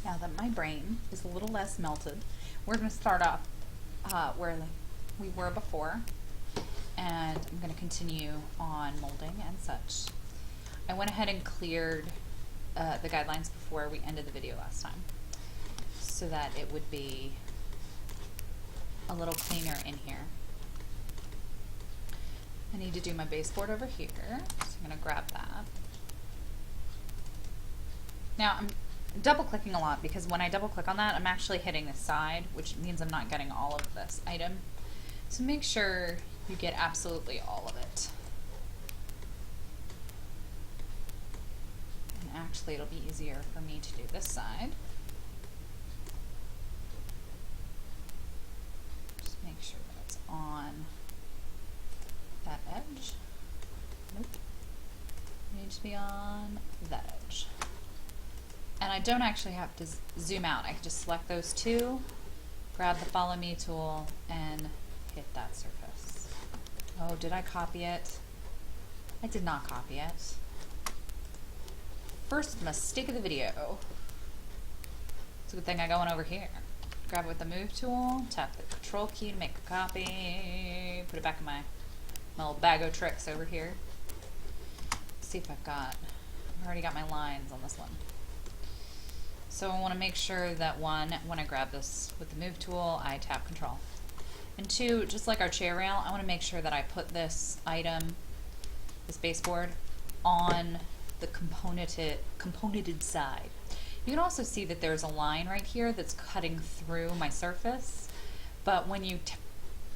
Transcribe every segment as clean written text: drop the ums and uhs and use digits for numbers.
Now that my brain is a little less melted, we're going to start off where we were before, and I'm going to continue on molding and such. I went ahead and cleared the guidelines before we ended the video last time, so that it would be a little cleaner in here. I need to do my baseboard over here, so I'm going to grab that. Now I'm double clicking a lot because when I double click on that, I'm actually hitting the side, which means I'm not getting all of this item. So make sure you get absolutely all of it. And actually it'll be easier for me to do this side. Just make sure that it's on that edge. Nope. It needs to be on that edge. And I don't actually have to zoom out. I can just select those two, grab the Follow Me tool, and hit that surface. Oh, did I copy it? I did not copy it. First mistake of the video. It's a good thing I go on over here. Grab it with the Move tool, tap the Control key to make a copy, put it back in my little bag of tricks over here. Let's see if I've already got my lines on this one. So I want to make sure that one, when I grab this with the Move tool, I tap Control. And two, just like our chair rail, I want to make sure that I put this item, this baseboard, on the componented side. You can also see that there's a line right here that's cutting through my surface, but when you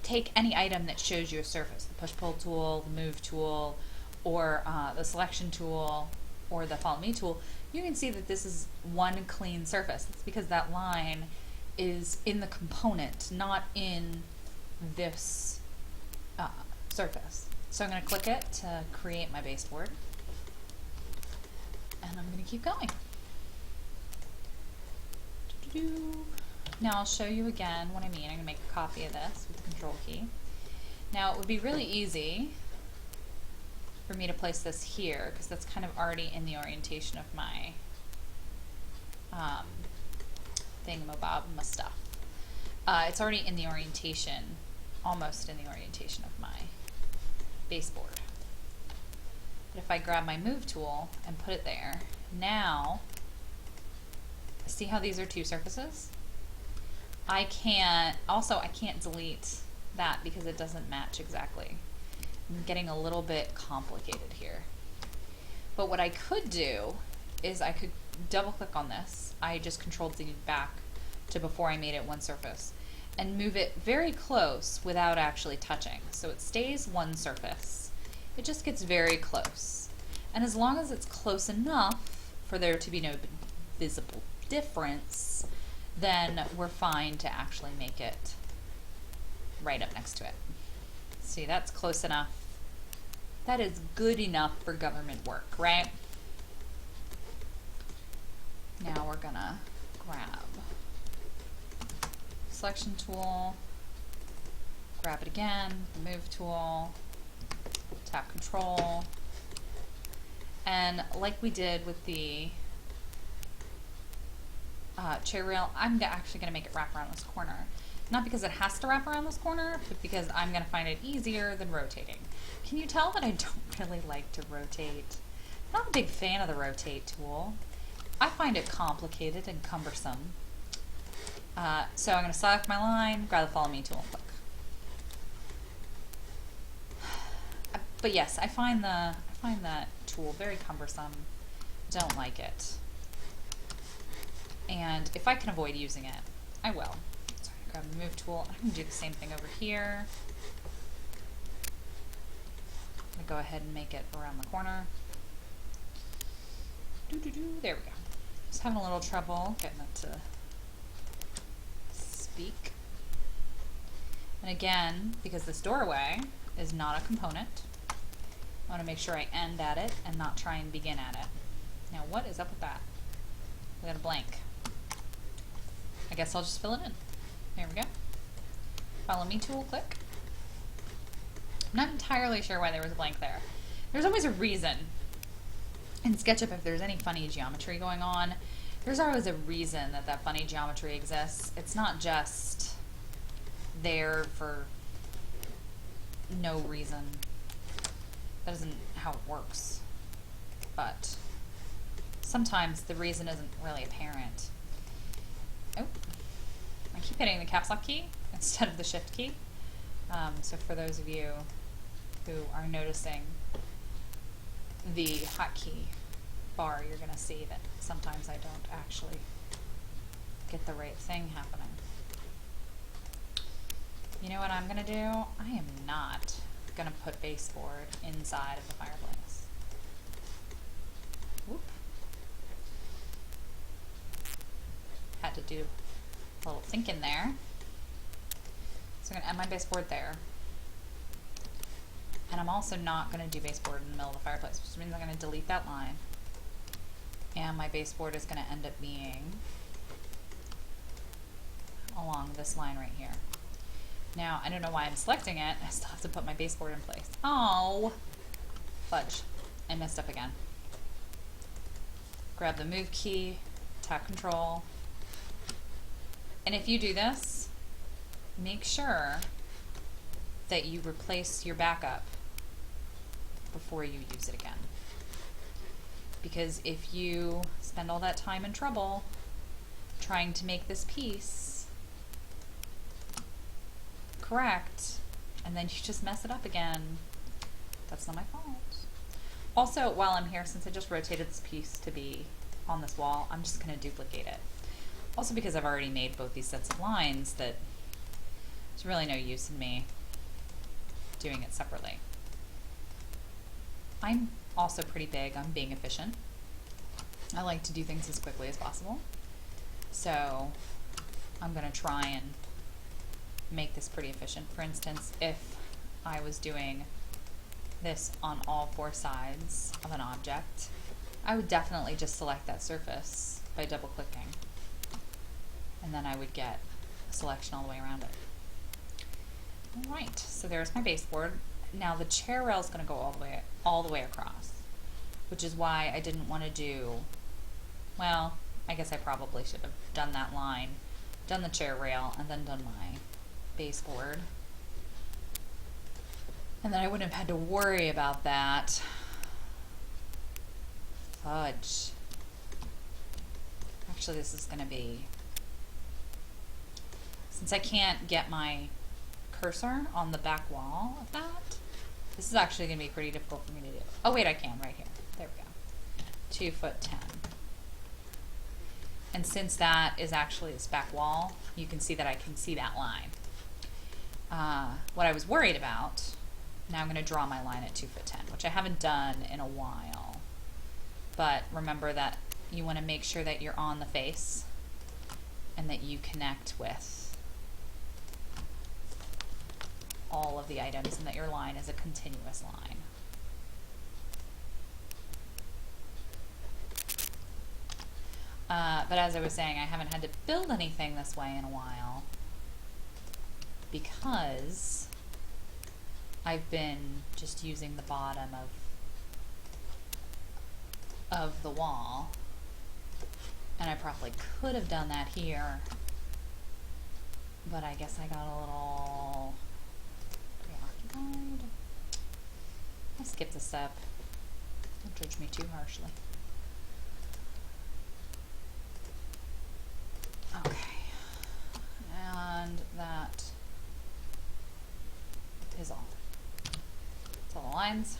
take any item that shows you a surface, the Push-Pull tool, the Move tool, or the Selection tool, or the Follow Me tool, you can see that this is one clean surface. It's because that line is in the component, not in this surface. So I'm going to click it to create my baseboard, and I'm going to keep going. Now I'll show you again what I mean. I'm going to make a copy of this with the Control key. Now it would be really easy for me to place this here because that's kind of already in the orientation of my thingamabob, my stuff. It's already in the orientation, almost in the orientation of my baseboard. But if I grab my Move tool and put it there, now, see how these are two surfaces? I can't delete that because it doesn't match exactly. I'm getting a little bit complicated here. But what I could do is I could double click on this. I just Control Z back to before I made it one surface and move it very close without actually touching. So it stays one surface. It just gets very close. And as long as it's close enough for there to be no visible difference, then we're fine to actually make it right up next to it. See, that's close enough. That is good enough for government work, right? Now we're gonna grab Selection tool, grab it again, the Move tool, tap Control, and like we did with the chair rail, I'm actually gonna make it wrap around this corner. Not because it has to wrap around this corner, but because I'm going to find it easier than rotating. Can you tell that I don't really like to rotate? I'm not a big fan of the Rotate tool. I find it complicated and cumbersome. So I'm going to select my line, grab the Follow Me tool, and click. But yes, I find that tool very cumbersome. Don't like it. And if I can avoid using it, I will. Grab the Move tool. I'm going to do the same thing over here. I'm going to go ahead and make it around the corner. There we go. Just having a little trouble getting it to speak. And again, because this doorway is not a component, I want to make sure I end at it and not try and begin at it. Now what is up with that? We got a blank. I guess I'll just fill it in. There we go. Follow Me tool, click. I'm not entirely sure why there was a blank there. There's always a reason. In SketchUp, if there's any funny geometry going on, There's always a reason that that funny geometry exists. It's not just there for no reason. That isn't how it works. But sometimes the reason isn't really apparent. Oh, I keep hitting the caps lock key instead of the shift key. So for those of you who are noticing the hotkey bar, you're going to see that sometimes I don't actually get the right thing happening. You know what I'm going to do? I am not going to put baseboard inside of the fireplace. Whoop. Had to do a little thinking there. So I'm going to end my baseboard there. And I'm also not going to do baseboard in the middle of the fireplace, which means I'm going to delete that line. And my baseboard is going to end up being along this line right here. Now, I don't know why I'm selecting it. I still have to put my baseboard in place. Oh, fudge. I messed up again. Grab the move key, tap control. And if you do this, make sure that you replace your backup before you use it again. Because if you spend all that time and trouble trying to make this piece correct, and then you just mess it up again, that's not my fault. Also, while I'm here, since I just rotated this piece to be on this wall, I'm just going to duplicate it. Also because I've already made both these sets of lines, that there's really no use in me doing it separately. I'm also pretty big on being efficient. I like to do things as quickly as possible. So I'm going to try and make this pretty efficient. For instance, if I was doing this on all four sides of an object, I would definitely just select that surface by double clicking. And then I would get a selection all the way around it. Alright, so there's my baseboard. Now the chair rail is going to go all the way across, which is why I didn't want to do, well, I guess I probably should have done that line, done the chair rail, and then done my baseboard. And then I wouldn't have had to worry about that. Fudge. Actually, this is going to be, since I can't get my cursor on the back wall of that, this is actually going to be pretty difficult for me to do. Oh wait, I can right here. There we go. 2 foot 10. And since that is actually this back wall, you can see that I can see that line. What I was worried about, now I'm going to draw my line at 2 foot 10, which I haven't done in a while. But remember that you want to make sure that you're on the face and that you connect with all of the items and that your line is a continuous line. But as I was saying, I haven't had to build anything this way in a while because I've been just using the bottom of the wall, and I probably could have done that here, but I guess I got a little preoccupied. I'll skip this step. Don't judge me too harshly. Okay, and that is all. That's all the lines.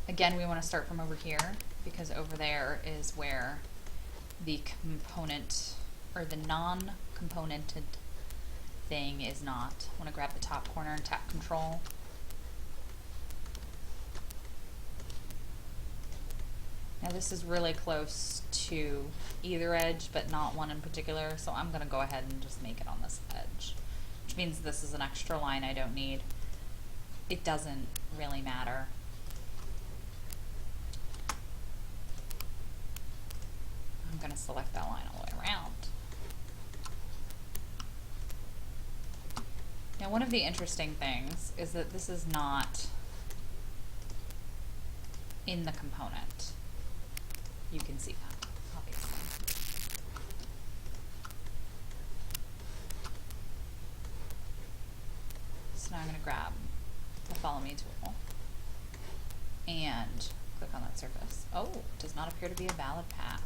Again, we want to start from over here because over there is where the component or the non-componented thing is not. I want to grab the top corner and tap control. Now this is really close to either edge, but not one in particular, so I'm going to go ahead and just make it on this edge, which means this is an extra line I don't need. It doesn't really matter. I'm going to select that line all the way around. Now one of the interesting things is that this is not in the component. You can see that, obviously. now I'm going to grab the follow me tool and click on that surface. Oh, does not appear to be a valid path.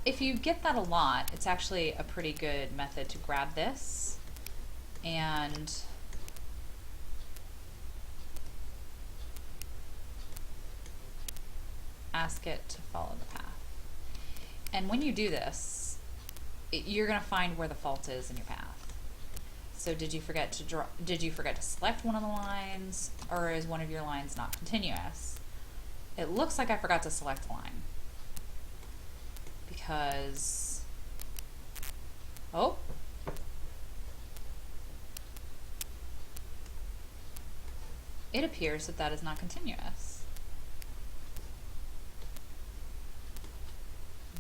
If you get that a lot, it's actually a pretty good method to grab this and ask it to follow the path. And when you do this, you're going to find where the fault is in your path. So did you forget to select one of the lines, or is one of your lines not continuous? It looks like I forgot to select a line. Because, oh, it appears that that is not continuous.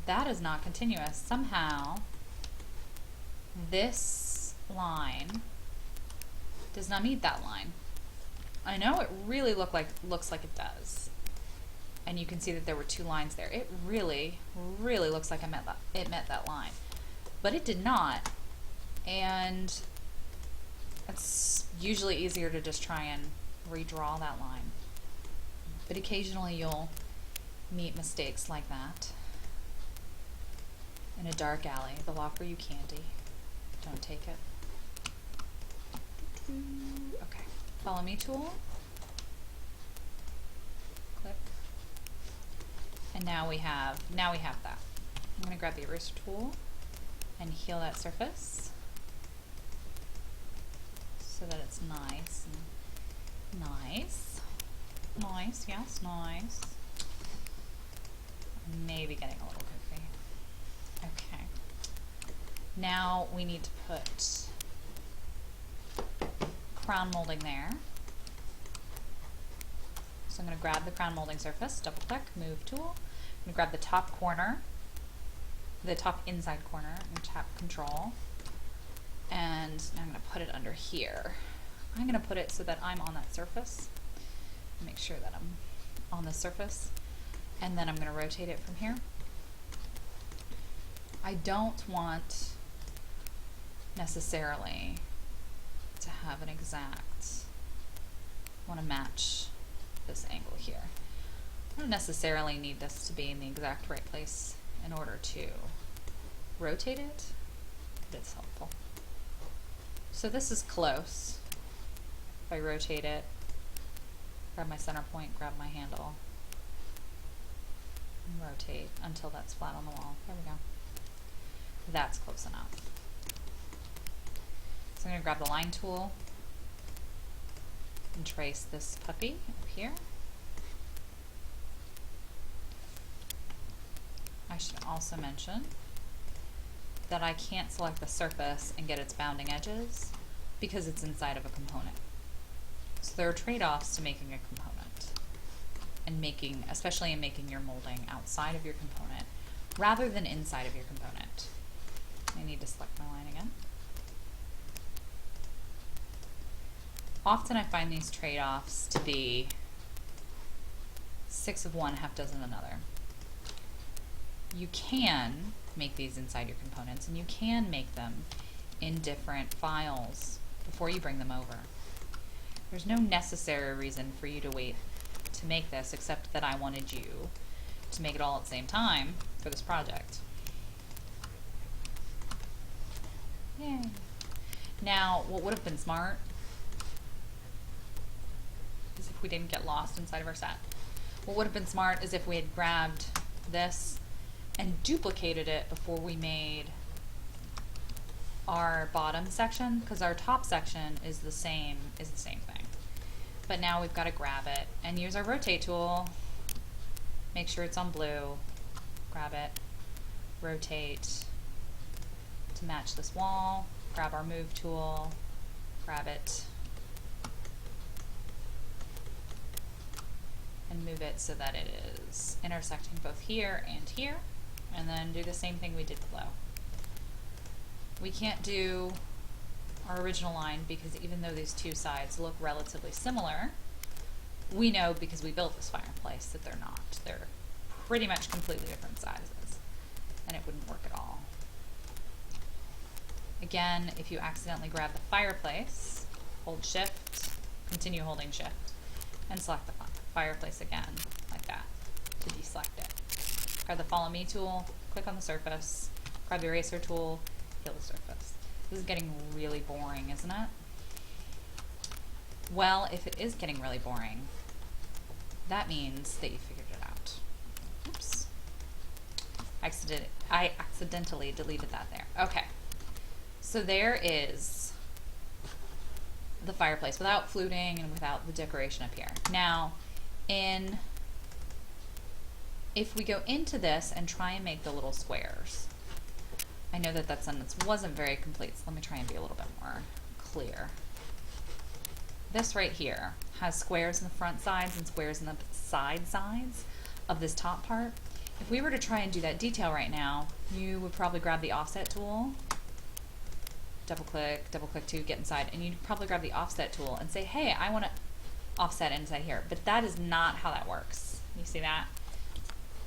That is not continuous. Somehow, this line does not meet that line. I know it really looks like it does. And you can see that there were two lines there. It really, really looks like it met that line. But it did not. And it's usually easier to just try and redraw that line. But occasionally you'll meet mistakes like that. In a dark alley, they'll offer you candy. Don't take it. Okay, follow me tool. Click. And now we have that. I'm going to grab the eraser tool and heal that surface so that it's nice and nice. Nice, yes, nice. Maybe getting a little goofy. Okay. Now we need to put crown molding there. So I'm going to grab the crown molding surface, double click, move tool. I'm going to grab the top corner, the top inside corner, and tap control. And now I'm going to put it under here. I'm going to put it so that I'm on that surface. Make sure that I'm on the surface. And then I'm going to rotate it from here. I don't want necessarily to have an exact, I want to match this angle here. I don't necessarily need this to be in the exact right place in order to rotate it, but it's helpful. So this is close. If I rotate it, grab my center point, grab my handle, and rotate until that's flat on the wall. There we go. That's close enough. So I'm going to grab the line tool and trace this puppy up here. I should also mention that I can't select the surface and get its bounding edges because it's inside of a component. So there are trade-offs to making a component and especially in making your molding outside of your component rather than inside of your component. I need to select my line again. Often I find these trade-offs to be 6 of one, half dozen of another. You can make these inside your components, and you can make them in different files before you bring them over. There's no necessary reason for you to wait to make this, except that I wanted you to make it all at the same time for this project. Yay. Now, what would have been smart is if we didn't get lost inside of our set. What would have been smart is if we had grabbed this and duplicated it before we made our bottom section, because our top section is the same thing. But now we've got to grab it and use our rotate tool. Make sure it's on blue. Grab it, rotate to match this wall. Grab our move tool, grab it, and move it so that it is intersecting both here and here, and then do the same thing we did below. We can't do our original line because even though these two sides look relatively similar, we know because we built this fireplace that they're not. They're pretty much completely different sizes, and it wouldn't work at all. Again, if you accidentally grab the fireplace, hold shift, continue holding shift, and select the fireplace again, like that, to deselect it. Grab the follow me tool, click on the surface, grab the eraser tool, heal the surface. This is getting really boring, isn't it? Well, if it is getting really boring, that means that you figured it out. Oops. I accidentally deleted that there. Okay. So there is the fireplace without fluting and without the decoration up here. Now, if we go into this and try and make the little squares, I know that that sentence wasn't very complete, so let me try and be a little bit more clear. This right here has squares in the front sides and squares in the side sides of this top part. If we were to try and do that detail right now, you would probably grab the offset tool, double click to get inside, and you'd probably grab the offset tool and say, hey, I want to offset inside here. But that is not how that works. You see that?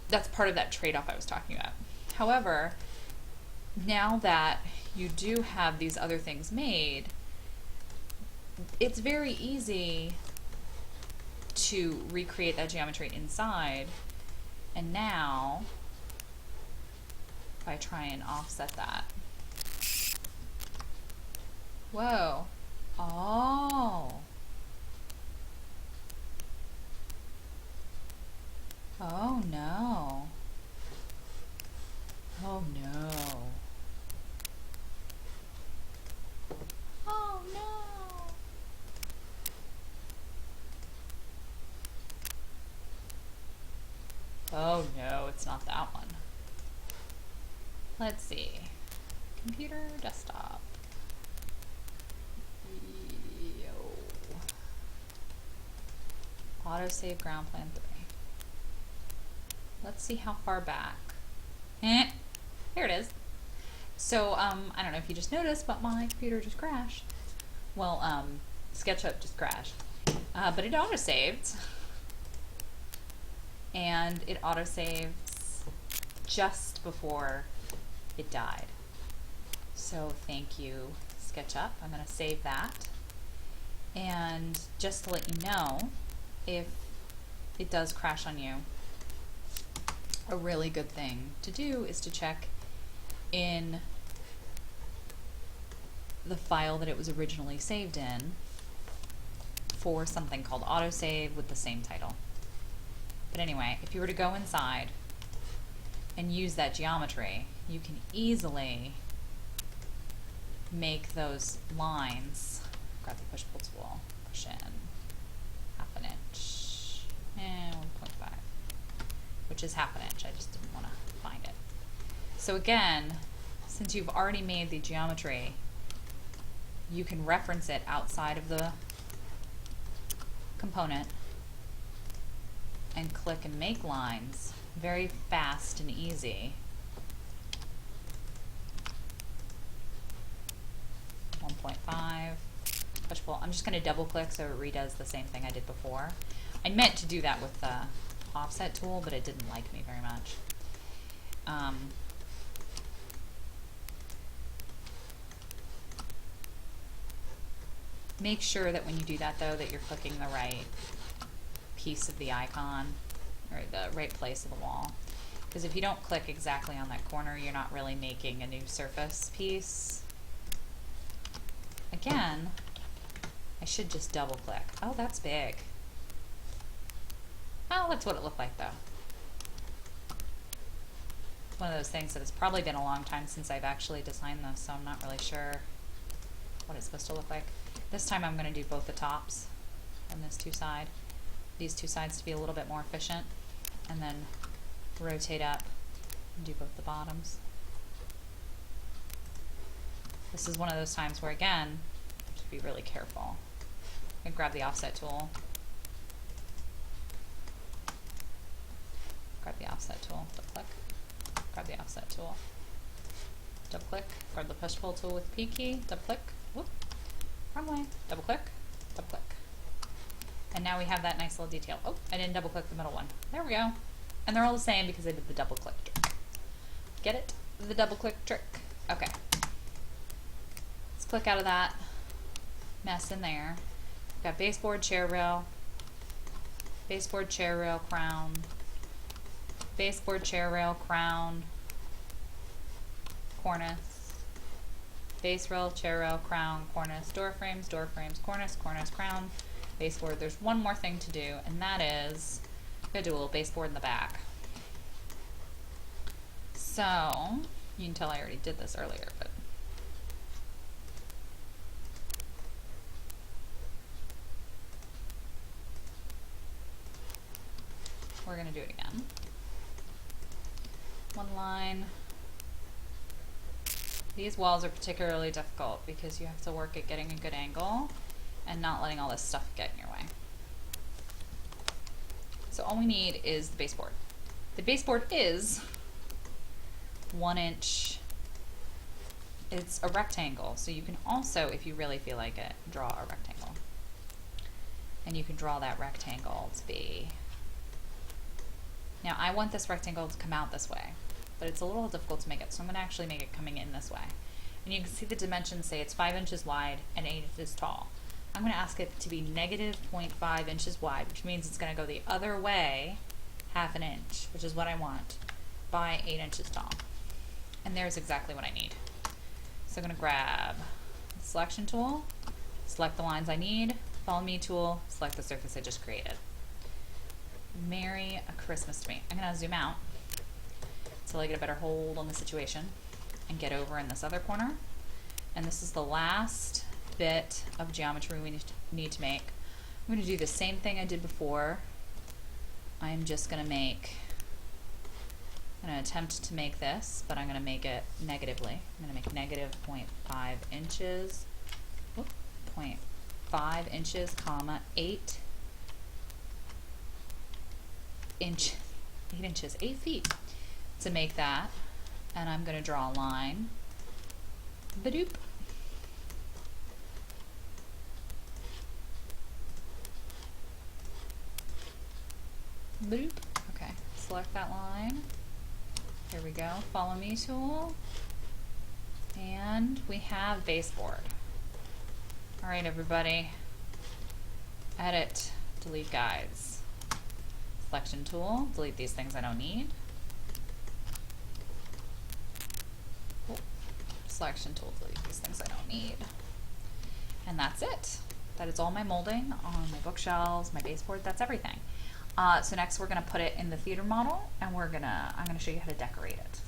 That's part of that trade-off I was talking about. However, now that you do have these other things made, it's very easy to recreate that geometry inside. And now, if I try and offset that, whoa, oh, oh no, oh no, oh no. Oh no, it's not that one. Let's see. Computer, desktop. Yo. Autosave ground plan 3. Let's see how far back. Here it is. So, I don't know if you just noticed, but my computer just crashed. Well, SketchUp just crashed. But it autosaved. And it autosaves just before it died. So thank you, SketchUp. I'm going to save that. And just to let you know, if it does crash on you, a really good thing to do is to check in the file that it was originally saved in for something called autosave with the same title. But anyway, if you were to go inside and use that geometry, you can easily make those lines. Grab the push-pull tool, push in half an inch, and 1.5, which is half an inch. I just didn't want to find it. So again, since you've already made the geometry, you can reference it outside of the component and click and make lines very fast and easy. 1.5, push pull. I'm just going to double click so it redoes the same thing I did before. I meant to do that with the offset tool, but it didn't like me very much. Make sure that when you do that though that you're clicking the right piece of the icon or the right place of the wall, because if you don't click exactly on that corner, you're not really making a new surface piece. Again, I should just double click. Oh, that's big. Oh, that's what it looked like though. It's one of those things that it's probably been a long time since I've actually designed this, so I'm not really sure what it's supposed to look like. This time I'm going to do both the tops and these two sides to be a little bit more efficient, and then rotate up and do both the bottoms. This is one of those times where, again, you have to be really careful. I can grab the offset tool, grab the offset tool, double click, grab the offset tool, double click, grab the push pull tool with P key, double click, whoop, wrong way, double click, double click. And now we have that nice little detail. Oh, I didn't double click the middle one. There we go. And they're all the same because I did the double click trick. Get it? The double click trick. Okay. click out of that mess in there. We've got baseboard, chair rail, crown, baseboard, chair rail, crown, cornice, base rail, chair rail, crown, cornice, door frames, cornice, crown, baseboard. There's one more thing to do, and that is I'm gonna do a little baseboard in the back. So you can tell I already did this earlier, but we're gonna do it again. One line. These walls are particularly difficult because you have to work at getting a good angle and not letting all this stuff get in your way. So all we need is the baseboard. The baseboard is 1 inch. It's a rectangle, so you can also, if you really feel like it, draw a rectangle. And you can draw that rectangle to be, now I want this rectangle to come out this way, but it's a little difficult to make it, so I'm going to actually make it coming in this way. And you can see the dimensions say it's 5 inches wide and 8 inches tall. I'm going to ask it to be negative 0.5 inches wide, which means it's going to go the other way ½ inch, which is what I want, by 8 inches tall. And there's exactly what I need. So I'm going to grab the selection tool, select the lines I need, follow me tool, select the surface I just created. Merry Christmas to me. I'm going to zoom out until I get a better hold on the situation and get over in this other corner. And this is the last bit of geometry we need to make. I'm going to do the same thing I did before. I'm just going to make, I'm going to attempt to make this, but I'm going to make it negatively. I'm going to make negative 0.5 inches, 0.5 inches, comma, 8 inches, 8 feet to make that. And I'm going to draw a line. Badoop. Boop. Okay, select that line. Here we go, follow me tool. And we have baseboard. All right, everybody. Edit, delete guides. Selection tool, delete these things I don't need. Oh. Selection tool, delete these things I don't need. And that's it. That is all my molding on my bookshelves, my baseboard, that's everything. So next we're gonna put it in the theater model and I'm gonna show you how to decorate it.